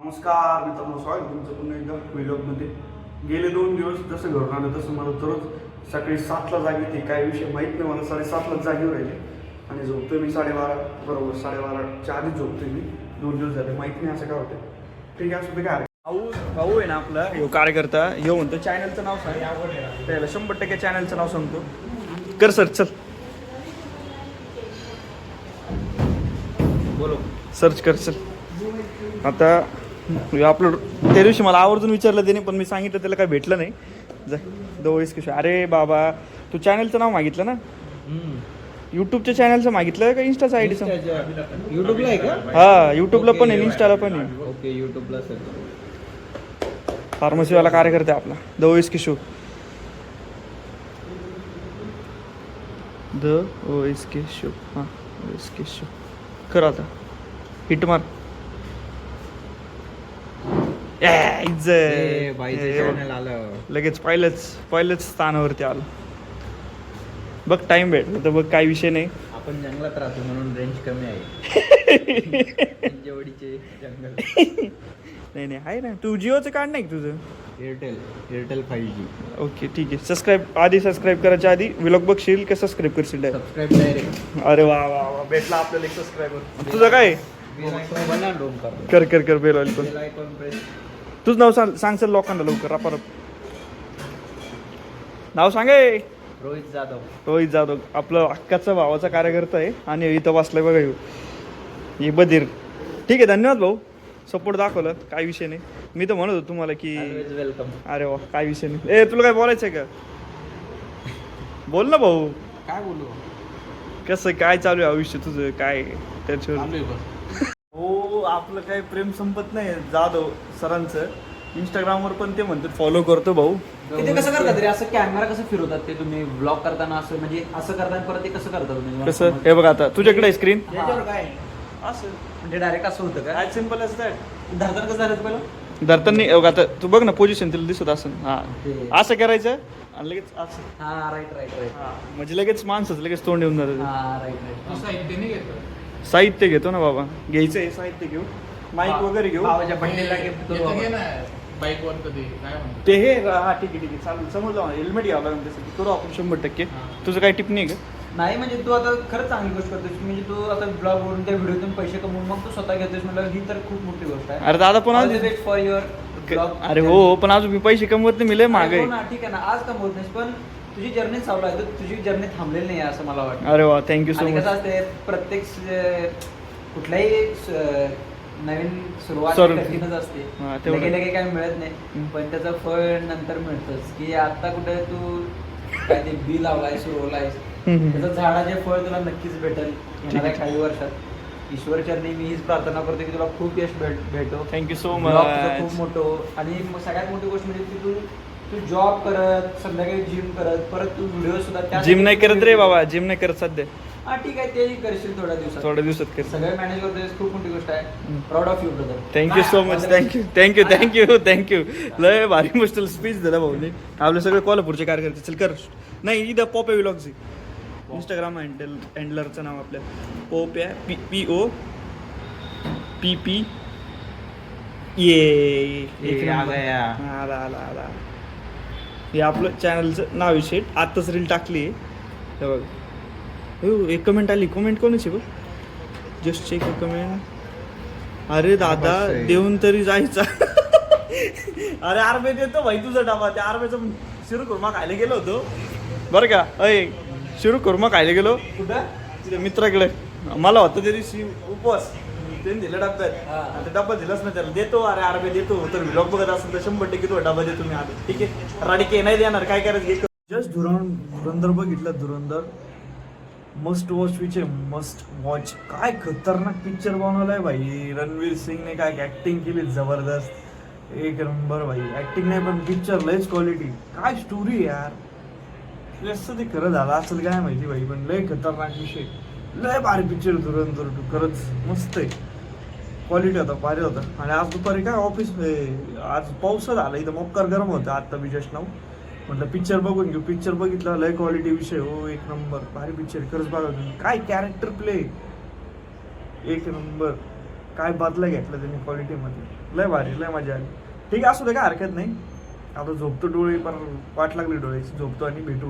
नमस्कार मित्रांनो, स्वागत तुमचं पुन्हा एकदा व्लॉगमध्ये. गेले 2 दिवस जसं घरून आलं तसं मला दररोज सकाळी 7ला जाग येते. काय विषय माहीत नाही मला. 7:30लाच जागेवर राहिले आणि झोपतोय मी 12:30 बरोबर. 12:30च्या आधीच झोपतोय मी. 2 दिवस झाले. माहीत नाही असं काय होतं. ठीक आहे, असं ते काय भाऊ आहे ना आपला ह्यो कार्यकर्ता. ह्यो म्हणतो चॅनलचं नाव सांग. त्याला 100% चॅनलचं नाव सांगतो. कर सर, चल बोलो, सर्च कर चल. आता आपलं त्या दिवशी मला आवर्जून विचारलं त्याने, पण मी सांगितलं त्याला काय भेटलं नाही. जा दोळीस किशोर. अरे बाबा, तू चॅनलचं नाव मागितलं ना? यूट्यूबच्या चॅनलचं मागितलं का इंस्टाचं आयडीचं? युट्यूबला आहे का? हा, यूट्यूबला पण आहे, इंस्टाला पण आहे. ओके, युट्यूबला सर. फार्मसीवाला कार्यकर्ता आपला दोळीस किशोर. द ओएस के शो. हां, ओएस के शो कर. आता हिट मार. चॅनल आलं लगेच पहिल्याच स्थानावरती आलं. बघ टाइम भेटला तर बघ, काही विषय नाही. आपण जंगलात राहतो म्हणून रेंज कमी आहे. जवळीचे जंगल. नाही आहे ना. तू जिओचं कार्ड नाही का तुझं? Airtel 5G. ओके, ठीक आहे. सबस्क्राईब करायच्या आधी व्लॉग बघशील का सबस्क्राईब करशील डायरेक्ट? Subscribe direct. अरे वा वा वा, भेटला आपल्याला एक सबस्क्रायबर. तुझं काय? कर बेल आयकॉन. तुझं नाव सांग सर लोकांना लवकर. रपारप नाव सांगे. रोहित जाधव आपलं अक्काचा भावाचा कार्यकर्ता आहे आणि इथं वाचलाय बघा. हे बधीर. ठीक आहे, धन्यवाद भाऊ, सपोर्ट दाखवलं. काय विषय नाही. मी तर म्हणत होतो तुम्हाला की वेलकम. अरे वा, काय विषय नाही. तुला काय बोलायचं का? बोल ना भाऊ. काय बोलू? कसं काय चालू आहे आयुष्य तुझं? काय त्याच्यावर? हो, आपलं काही प्रेम संपत नाही जाधव सरांचं. इंस्टाग्रामवर पण ते म्हणतात फॉलो करतो भाऊ. ते कसं करतात रे? असं कॅमेरा कसं फिरवतात ते तुम्ही ब्लॉग करताना? असं म्हणजे असं करताना परत ते कसं करतात तुम्ही? कसं? हे बघा, आता तुझ्याकडे स्क्रीन काय असं म्हणजे डायरेक्ट असं होतं का? As simple as that. धरताना कसं झालं पहिलं? धरताना आता तू बघ ना, पोझिशन तिला दिसत असं. हा, असं करायचं आणि लगेच असं. हा, राईट. हा, म्हणजे लगेच माणसाचं लगेच तोंड येऊन जातं. हा, राईट. साहित्य घेतो ना बाबा, घ्यायचंय साहित्य घेऊ, माईक वगैरे घेऊ. भावाच्या बड्डेला गिफ्ट करू आपण. बाईक वर कधी काय म्हणतो ते हे हा, ठीक आहे चालेल. समजलं. हेल्मेट घ्यावं लागेल त्यासाठी. करू आपण 100%. तुझं काही टिप नाही का? नाही म्हणजे तू आता खरंच चांगली गोष्ट करतोस. म्हणजे तू आता ब्लॉग वरून त्या व्हिडिओतून पैसे कमवून मग तू स्वतः घेतोस म्हटलं, ही तर खूप मोठी गोष्ट आहे. अरे दादा, पण All the best for your blog. अरे हो, पण अजून मी पैसे कमवत नाही. मी लय मागे. हो ना, ठीक आहे ना, आज कमवत नाहीस पण तुझी जर्नी चालू आहे. तर तुझी जर्नी थांबलेली नाही आहे असं मला वाटतं. अरे वा, थँक्यू सो आणि मच. कसं असते, प्रत्येक कुठल्याही नवीन सुरुवात Sorry. कठीणच असते. हा, तेवढं. लगे काही मिळत नाही, पण त्याचं फळ नंतर मिळतंच. की आता कुठे तू काय ते बी लावलाय, सुरवलाय, त्याचं झाडाचे फळ तुला नक्कीच भेटेल येणाऱ्या काही वर्षात. ईश्वर चरणी मी हीच प्रार्थना करतो की तुला खूप यश भेटो. थँक्यू सो Blog तुझं मच. खूप मोठं. आणि सगळ्यात मोठी गोष्ट म्हणजे की तू जॉब करत, संध्याकाळी जिम करत, परत तू व्हिडिओ सुद्धा जिम नाही करत रे बाबा, जिम नाही करत सध्या. हा, ठीक आहे, तेही करशील थोड्या दिवसात कर. सगळं मॅनेज करतोय. खूप मोठी गोष्ट आहे. Proud of you brother. Thank you so much. Thank you. लय भारी मस्त स्पीच दिला भाऊने. आपले सगळे कोल्हापूरचे कार्यकर्ते. चल कर. नाही, इथं पॉप आहे व्लॉग्स. इंस्टाग्राम हँडलरचं नाव आपल्या पोप आहे. POPP. आला. हे आपलं चॅनलचं नाव आहे. आत्ताच रील टाकली आहे. हे बघ, एक कमेंट आली. कमेंट कोणाची बघ? Just check comment. अरे दादा, देऊन तरी जायचा. अरे आरबे देतो भाई तुझा डबा. त्या आरबेचा शिरू कुर्मा खायला गेलो होतो बरं का. शिरू कुर्मा खायला गेलो कुठं? तिथे मित्राकडे. मला होतं त्या दिवशी उपवास. त्यांनी दिलं डब्यात. आता डब्बा दिलाच ना त्याला. देतो. अरे आरबे देतो. तर व्लॉग बघत असेल तर 100% तो डबा देतो मी. आधी ठीक आहे. राडीके नाही देणार. काय करायचं? जस्ट धुरंधर बघितलं. धुरंधर मस्ट वॉच. काय खतरनाक पिक्चर बनवलाय भाई. रणवीर सिंगने काय ऍक्टिंग केली जबरदस्त. एक नंबर भाई. ऍक्टिंग नाही पण पिक्चर लयच क्वालिटी. काय स्टोरी यार. कसं ते खरं झालं असेल काय माहिती भाई, पण लय खतरनाक विषय. लय भारी पिक्चर धुरंधर 2. खरंच मस्त आहे. क्वालिटी होता, भारी होता. आणि आज दुपारी काय ऑफिस, आज पाऊस झाला इथं. मोक्कर गरम होतं आत्ता बी जस्ट नाव. म्हटलं पिक्चर बघून घेऊ. पिक्चर बघितला. लय क्वालिटी विषय. हो, एक नंबर भारी पिक्चर. खरंच बघा तुम्ही. काय कॅरेक्टर प्ले एक नंबर. काय बदला घेतला त्यांनी क्वालिटीमध्ये. लय भारी, लय मजा आली. ठीक आहे, असू दे, काय हरकत नाही. आता झोपतो, डोळे पण वाट लागली डोळ्याची, झोपतो आणि भेटू.